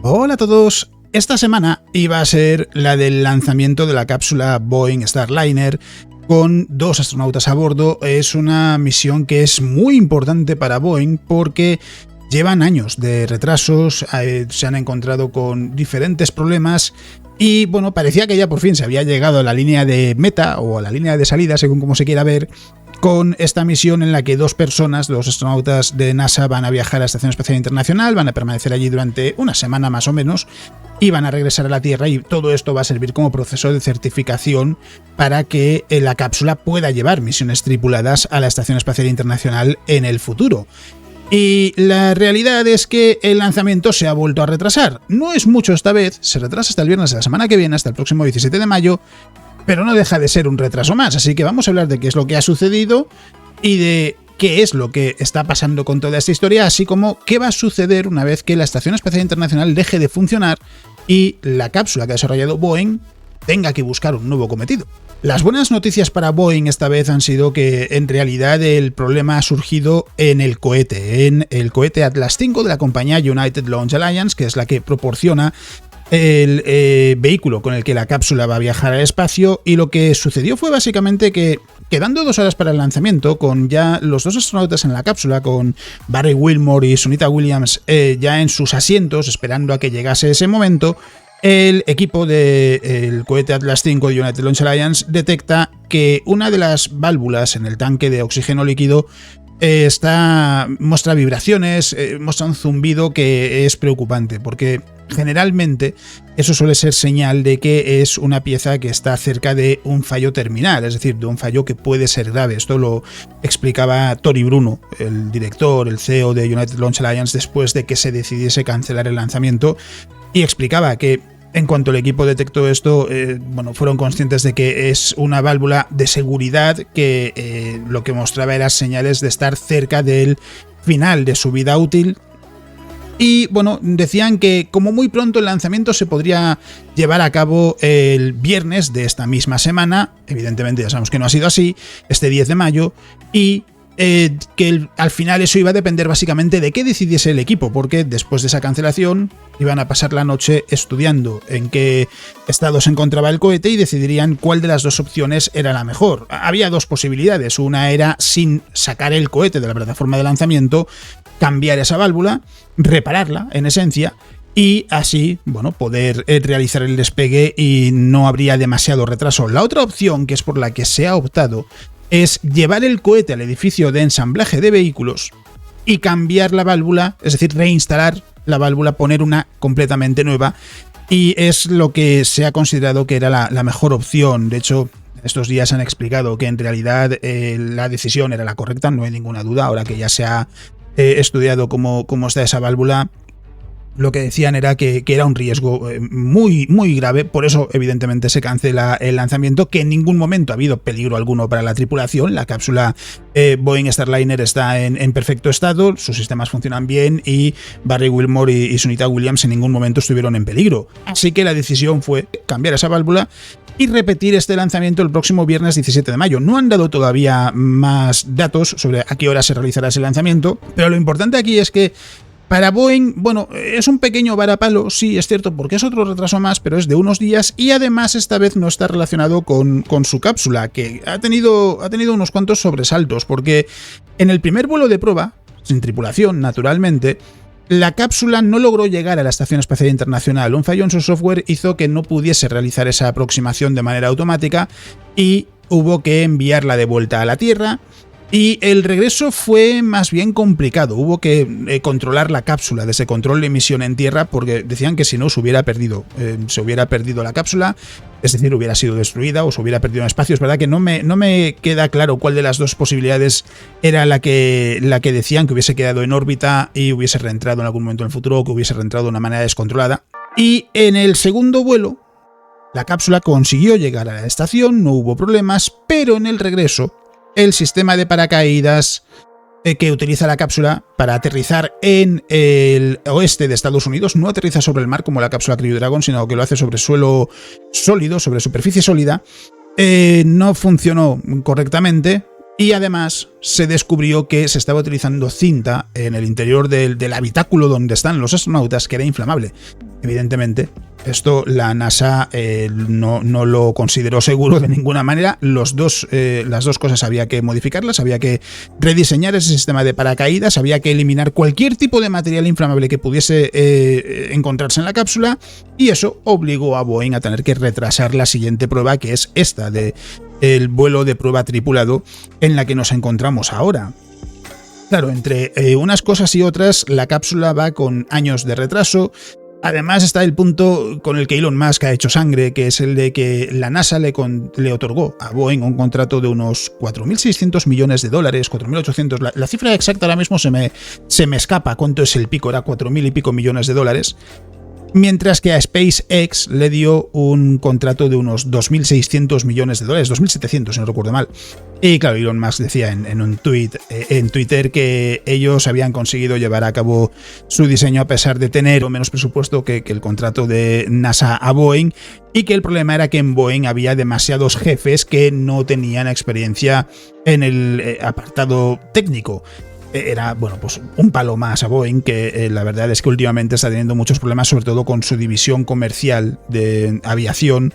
Hola a todos. Esta semana iba a ser la del lanzamiento de la cápsula Boeing Starliner con 2 astronautas a bordo. Es una misión que es muy importante para Boeing porque llevan años de retrasos, se han encontrado con diferentes problemas y bueno, parecía que ya por fin se había llegado a la línea de meta o a la línea de salida, según como se quiera ver, con esta misión en la que 2 astronautas de NASA van a viajar a la Estación Espacial Internacional, van a permanecer allí durante una semana más o menos y van a regresar a la Tierra, y todo esto va a servir como proceso de certificación para que la cápsula pueda llevar misiones tripuladas a la Estación Espacial Internacional en el futuro. Y la realidad es que el lanzamiento se ha vuelto a retrasar. No es mucho esta vez, se retrasa hasta el viernes de la semana que viene, hasta el próximo 17 de mayo, pero no deja de ser un retraso más, así que vamos a hablar de qué es lo que ha sucedido y de qué es lo que está pasando con toda esta historia, así como qué va a suceder una vez que la Estación Espacial Internacional deje de funcionar y la cápsula que ha desarrollado Boeing tenga que buscar un nuevo cometido. Las buenas noticias para Boeing esta vez han sido que en realidad el problema ha surgido en el cohete Atlas V de la compañía United Launch Alliance, que es la que proporciona el vehículo con el que la cápsula va a viajar al espacio, y lo que sucedió fue básicamente que, quedando 2 horas para el lanzamiento, con ya los 2 astronautas en la cápsula, con Barry Wilmore y Sunita Williams ya en sus asientos esperando a que llegase ese momento, el equipo del cohete Atlas V de United Launch Alliance detecta que una de las válvulas en el tanque de oxígeno líquido muestra vibraciones, muestra un zumbido que es preocupante, porque generalmente eso suele ser señal de que es una pieza que está cerca de un fallo terminal, es decir, de un fallo que puede ser grave. Esto lo explicaba Tory Bruno, el director, el CEO de United Launch Alliance, después de que se decidiese cancelar el lanzamiento, y explicaba que en cuanto el equipo detectó esto, fueron conscientes de que es una válvula de seguridad que lo que mostraba eran señales de estar cerca del final de su vida útil. Y bueno, decían que como muy pronto el lanzamiento se podría llevar a cabo el viernes de esta misma semana. Evidentemente ya sabemos que no ha sido así, este 10 de mayo, y que al final eso iba a depender básicamente de qué decidiese el equipo, porque después de esa cancelación iban a pasar la noche estudiando en qué estado se encontraba el cohete y decidirían cuál de las 2 opciones era la mejor. Había 2 posibilidades, una era sin sacar el cohete de la plataforma de lanzamiento, cambiar esa válvula, repararla en esencia, y así, poder realizar el despegue y no habría demasiado retraso. La otra opción, que es por la que se ha optado, es llevar el cohete al edificio de ensamblaje de vehículos y cambiar la válvula, es decir, reinstalar la válvula, poner una completamente nueva, y es lo que se ha considerado que era la mejor opción. De hecho, estos días han explicado que en realidad la decisión era la correcta, no hay ninguna duda, ahora que ya se ha estudiado cómo está esa válvula. Lo que decían era que era un riesgo muy, muy grave, por eso evidentemente se cancela el lanzamiento, que en ningún momento ha habido peligro alguno para la tripulación. La cápsula Boeing Starliner está en perfecto estado, sus sistemas funcionan bien y Barry Wilmore y Sunita Williams en ningún momento estuvieron en peligro. Así que la decisión fue cambiar esa válvula y repetir este lanzamiento el próximo viernes 17 de mayo. No han dado todavía más datos sobre a qué hora se realizará ese lanzamiento, pero lo importante aquí es que para Boeing, es un pequeño varapalo, sí, es cierto, porque es otro retraso más, pero es de unos días, y además esta vez no está relacionado con su cápsula, que ha tenido unos cuantos sobresaltos, porque en el primer vuelo de prueba, sin tripulación, naturalmente, la cápsula no logró llegar a la Estación Espacial Internacional. Un fallo en su software hizo que no pudiese realizar esa aproximación de manera automática y hubo que enviarla de vuelta a la Tierra. Y el regreso fue más bien complicado, hubo que controlar la cápsula desde control de emisión en tierra, porque decían que si no se hubiera perdido la cápsula, es decir, hubiera sido destruida o se hubiera perdido en espacio. Es verdad que no me queda claro cuál de las 2 posibilidades era la que decían, que hubiese quedado en órbita y hubiese reentrado en algún momento en el futuro, o que hubiese reentrado de una manera descontrolada. Y en el segundo vuelo, la cápsula consiguió llegar a la estación, no hubo problemas, pero en el regreso, el sistema de paracaídas que utiliza la cápsula para aterrizar en el oeste de Estados Unidos no aterriza sobre el mar como la cápsula Crew Dragon, sino que lo hace sobre suelo sólido, sobre superficie sólida, no funcionó correctamente Y además se descubrió que se estaba utilizando cinta en el interior del habitáculo donde están los astronautas, que era inflamable. Evidentemente, esto la NASA no lo consideró seguro de ninguna manera. Las dos cosas había que modificarlas, había que rediseñar ese sistema de paracaídas, había que eliminar cualquier tipo de material inflamable que pudiese encontrarse en la cápsula, y eso obligó a Boeing a tener que retrasar la siguiente prueba, que es esta el vuelo de prueba tripulado en la que nos encontramos ahora. Claro, entre unas cosas y otras, la cápsula va con años de retraso. Además está el punto con el que Elon Musk ha hecho sangre, que es el de que la NASA le otorgó a Boeing un contrato de unos 4.600 millones de dólares, 4.800, la cifra exacta ahora mismo se me escapa cuánto es el pico, era 4.000 y pico millones de dólares, mientras que a SpaceX le dio un contrato de unos 2.600 millones de dólares, 2.700 si no recuerdo mal. Y claro, Elon Musk decía en un tweet en Twitter que ellos habían conseguido llevar a cabo su diseño a pesar de tener menos presupuesto que el contrato de NASA a Boeing, y que el problema era que en Boeing había demasiados jefes que no tenían experiencia en el apartado técnico. Era, bueno, pues un palo más a Boeing, que la verdad es que últimamente está teniendo muchos problemas, sobre todo con su división comercial de aviación,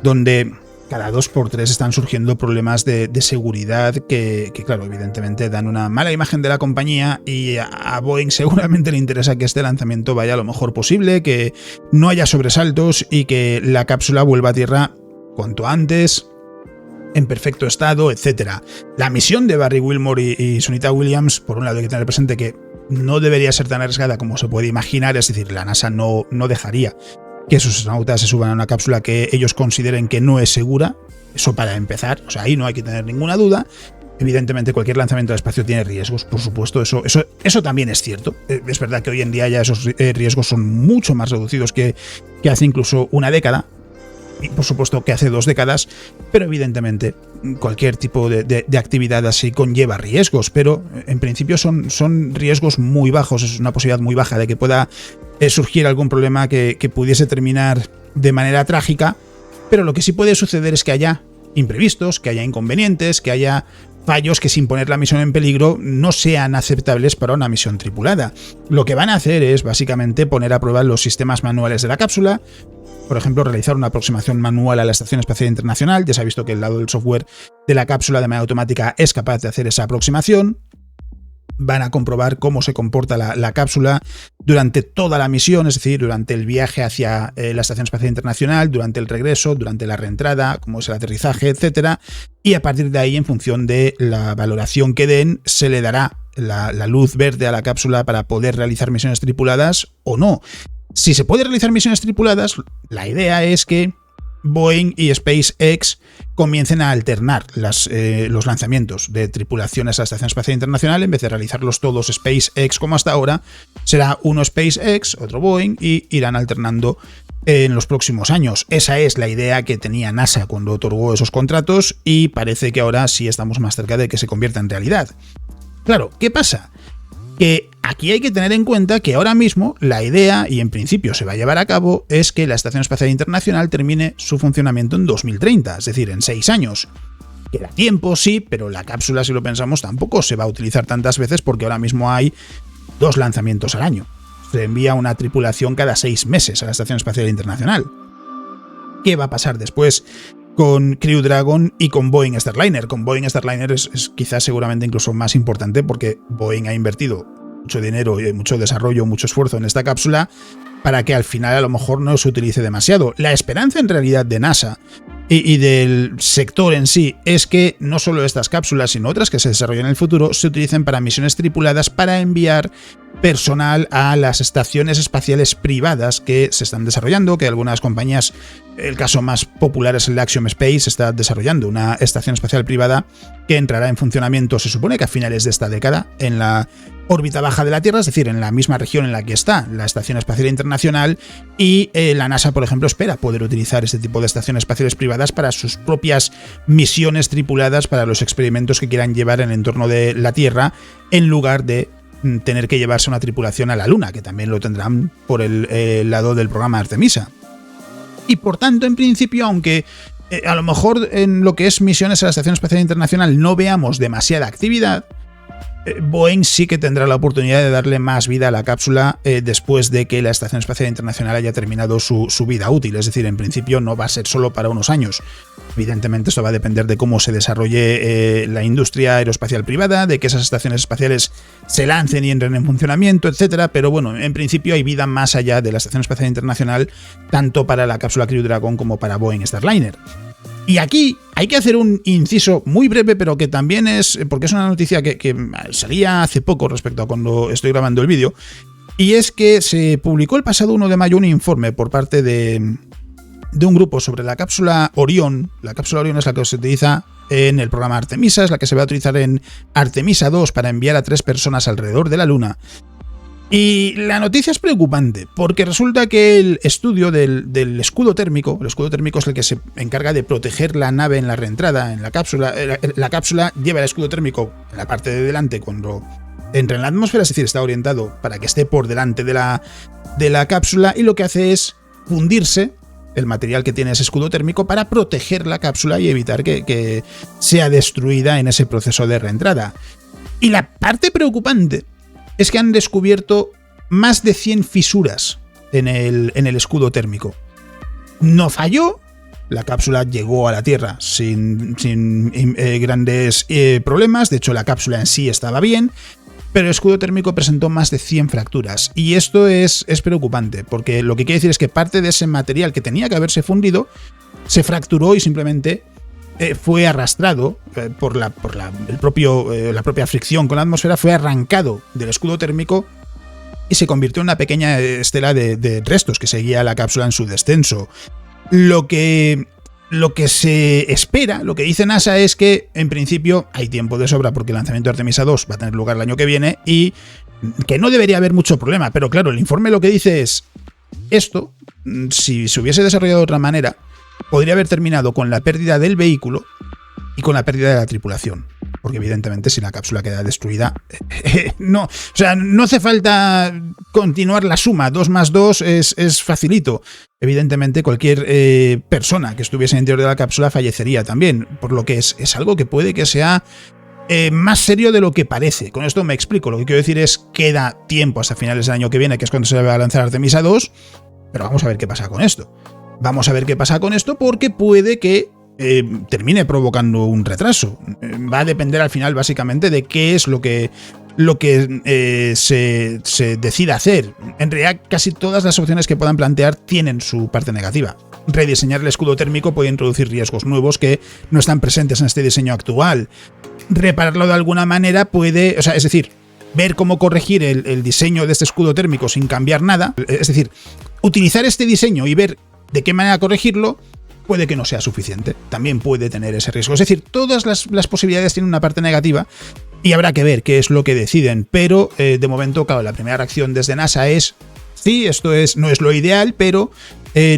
donde cada 2x3 están surgiendo problemas de seguridad que, claro, evidentemente dan una mala imagen de la compañía, y a Boeing seguramente le interesa que este lanzamiento vaya lo mejor posible, que no haya sobresaltos y que la cápsula vuelva a tierra cuanto antes, en perfecto estado, etc. La misión de Barry Wilmore y Sunita Williams, por un lado hay que tener presente que no debería ser tan arriesgada como se puede imaginar, es decir, la NASA no dejaría que sus astronautas se suban a una cápsula que ellos consideren que no es segura, eso para empezar, o sea, ahí no hay que tener ninguna duda. Evidentemente cualquier lanzamiento al espacio tiene riesgos, por supuesto, eso también es cierto. Es verdad que hoy en día ya esos riesgos son mucho más reducidos que hace incluso una década, y por supuesto que hace 2 décadas, pero evidentemente cualquier tipo de actividad así conlleva riesgos, pero en principio son riesgos muy bajos, es una posibilidad muy baja de que pueda surgir algún problema que pudiese terminar de manera trágica, pero lo que sí puede suceder es que haya imprevistos, que haya inconvenientes, que haya fallos que, sin poner la misión en peligro, no sean aceptables para una misión tripulada. Lo que van a hacer es básicamente poner a prueba los sistemas manuales de la cápsula. Por ejemplo, realizar una aproximación manual a la Estación Espacial Internacional. Ya se ha visto que el lado del software de la cápsula de manera automática es capaz de hacer esa aproximación. Van a comprobar cómo se comporta la cápsula durante toda la misión, es decir, durante el viaje hacia la Estación Espacial Internacional, durante el regreso, durante la reentrada, cómo es el aterrizaje, etc. Y a partir de ahí, en función de la valoración que den, se le dará la luz verde a la cápsula para poder realizar misiones tripuladas o no. Si se puede realizar misiones tripuladas, la idea es que Boeing y SpaceX comiencen a alternar los lanzamientos de tripulaciones a la Estación Espacial Internacional. En vez de realizarlos todos SpaceX como hasta ahora, será uno SpaceX, otro Boeing, y irán alternando en los próximos años. Esa es la idea que tenía NASA cuando otorgó esos contratos, y parece que ahora sí estamos más cerca de que se convierta en realidad. Claro, ¿qué pasa? Que aquí hay que tener en cuenta que ahora mismo la idea, y en principio se va a llevar a cabo, es que la Estación Espacial Internacional termine su funcionamiento en 2030, es decir, en 6 años. Queda tiempo, sí, pero la cápsula, si lo pensamos, tampoco se va a utilizar tantas veces, porque ahora mismo hay 2 lanzamientos al año. Se envía una tripulación cada 6 meses a la Estación Espacial Internacional. ¿Qué va a pasar después con Crew Dragon y con Boeing Starliner? Con Boeing Starliner es quizás seguramente incluso más importante, porque Boeing ha invertido mucho dinero y mucho desarrollo, mucho esfuerzo en esta cápsula para que al final a lo mejor no se utilice demasiado. La esperanza en realidad de NASA y del sector en sí es que no solo estas cápsulas, sino otras que se desarrollen en el futuro, se utilicen para misiones tripuladas, para enviar personal a las estaciones espaciales privadas que se están desarrollando, que algunas compañías, el caso más popular es el de Axiom Space, está desarrollando una estación espacial privada que entrará en funcionamiento, se supone que a finales de esta década, en la órbita baja de la Tierra, es decir, en la misma región en la que está la Estación Espacial Internacional, y la NASA, por ejemplo, espera poder utilizar este tipo de estaciones espaciales privadas para sus propias misiones tripuladas, para los experimentos que quieran llevar en el entorno de la Tierra, en lugar de tener que llevarse una tripulación a la Luna, que también lo tendrán por el lado del programa Artemisa. Y por tanto, en principio, aunque a lo mejor en lo que es misiones a la Estación Espacial Internacional no veamos demasiada actividad, Boeing sí que tendrá la oportunidad de darle más vida a la cápsula después de que la Estación Espacial Internacional haya terminado su vida útil. Es decir, en principio no va a ser solo para unos años. Evidentemente esto va a depender de cómo se desarrolle la industria aeroespacial privada, de que esas estaciones espaciales se lancen y entren en funcionamiento, etcétera. Pero bueno, en principio hay vida más allá de la Estación Espacial Internacional, tanto para la cápsula Crew Dragon como para Boeing Starliner. Y aquí hay que hacer un inciso muy breve, pero que también es, porque es una noticia que salía hace poco respecto a cuando estoy grabando el vídeo, y es que se publicó el pasado 1 de mayo un informe por parte de un grupo sobre la cápsula Orión. La cápsula Orión es la que se utiliza en el programa Artemisa, es la que se va a utilizar en Artemisa 2 para enviar a 3 personas alrededor de la Luna. Y la noticia es preocupante, porque resulta que el estudio del escudo térmico, el escudo térmico es el que se encarga de proteger la nave en la reentrada, en la cápsula lleva el escudo térmico en la parte de delante cuando entra en la atmósfera, es decir, está orientado para que esté por delante de la cápsula, y lo que hace es fundirse el material que tiene ese escudo térmico para proteger la cápsula y evitar que sea destruida en ese proceso de reentrada. Y la parte preocupante es que han descubierto más de 100 fisuras en el escudo térmico. No falló, la cápsula llegó a la Tierra sin grandes problemas, de hecho la cápsula en sí estaba bien, pero el escudo térmico presentó más de 100 fracturas. Y esto es preocupante, porque lo que quiere decir es que parte de ese material que tenía que haberse fundido se fracturó y simplemente fue arrastrado por la propia fricción con la atmósfera, fue arrancado del escudo térmico y se convirtió en una pequeña estela de restos que seguía la cápsula en su descenso. Lo que se espera, lo que dice NASA es que en principio hay tiempo de sobra porque el lanzamiento de Artemisa 2 va a tener lugar el año que viene y que no debería haber mucho problema, pero claro, el informe lo que dice es esto, si se hubiese desarrollado de otra manera, podría haber terminado con la pérdida del vehículo y con la pérdida de la tripulación. Porque evidentemente si la cápsula queda destruida, no hace falta continuar la suma. 2 más 2 es facilito. Evidentemente cualquier persona que estuviese en el interior de la cápsula fallecería también. Por lo que es algo que puede que sea más serio de lo que parece. Con esto me explico. Lo que quiero decir es que queda tiempo hasta finales del año que viene, que es cuando se va a lanzar Artemisa 2. Pero vamos a ver qué pasa con esto. Vamos a ver qué pasa con esto porque puede que termine provocando un retraso. Va a depender al final básicamente de qué es lo que se decida hacer. En realidad casi todas las opciones que puedan plantear tienen su parte negativa. Rediseñar el escudo térmico puede introducir riesgos nuevos que no están presentes en este diseño actual. Repararlo de alguna manera puede, es decir, ver cómo corregir el diseño de este escudo térmico sin cambiar nada, es decir, utilizar este diseño y ver de qué manera corregirlo, puede que no sea suficiente. También puede tener ese riesgo. Es decir, todas las posibilidades tienen una parte negativa y habrá que ver qué es lo que deciden. Pero de momento, claro, la primera reacción desde NASA es sí, esto no es lo ideal, pero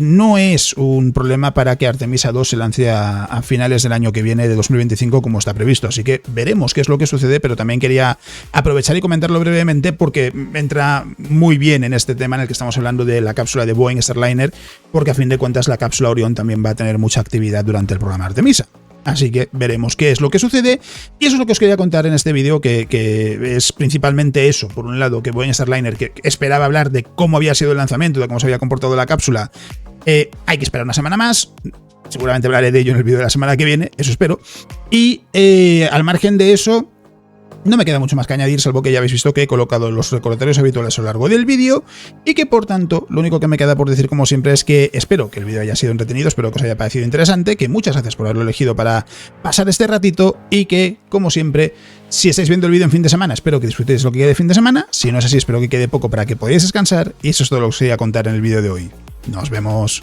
no es un problema para que Artemisa 2 se lance a finales del año que viene, de 2025, como está previsto. Así que veremos qué es lo que sucede, pero también quería aprovechar y comentarlo brevemente porque entra muy bien en este tema en el que estamos hablando de la cápsula de Boeing Starliner, porque a fin de cuentas la cápsula Orión también va a tener mucha actividad durante el programa Artemisa. Así que veremos qué es lo que sucede, y eso es lo que os quería contar en este vídeo, que es principalmente eso. Por un lado, que Boeing Starliner, que esperaba hablar de cómo había sido el lanzamiento, de cómo se había comportado la cápsula, hay que esperar una semana más. Seguramente hablaré de ello en el vídeo de la semana que viene, eso espero. Y al margen de eso, no me queda mucho más que añadir, salvo que ya habéis visto que he colocado los recordatorios habituales a lo largo del vídeo, y que por tanto lo único que me queda por decir como siempre es que espero que el vídeo haya sido entretenido, espero que os haya parecido interesante, que muchas gracias por haberlo elegido para pasar este ratito, y que, como siempre, si estáis viendo el vídeo en fin de semana, espero que disfrutéis lo que quede de fin de semana. Si no es así, espero que quede poco para que podáis descansar, y eso es todo lo que os quería contar en el vídeo de hoy. Nos vemos.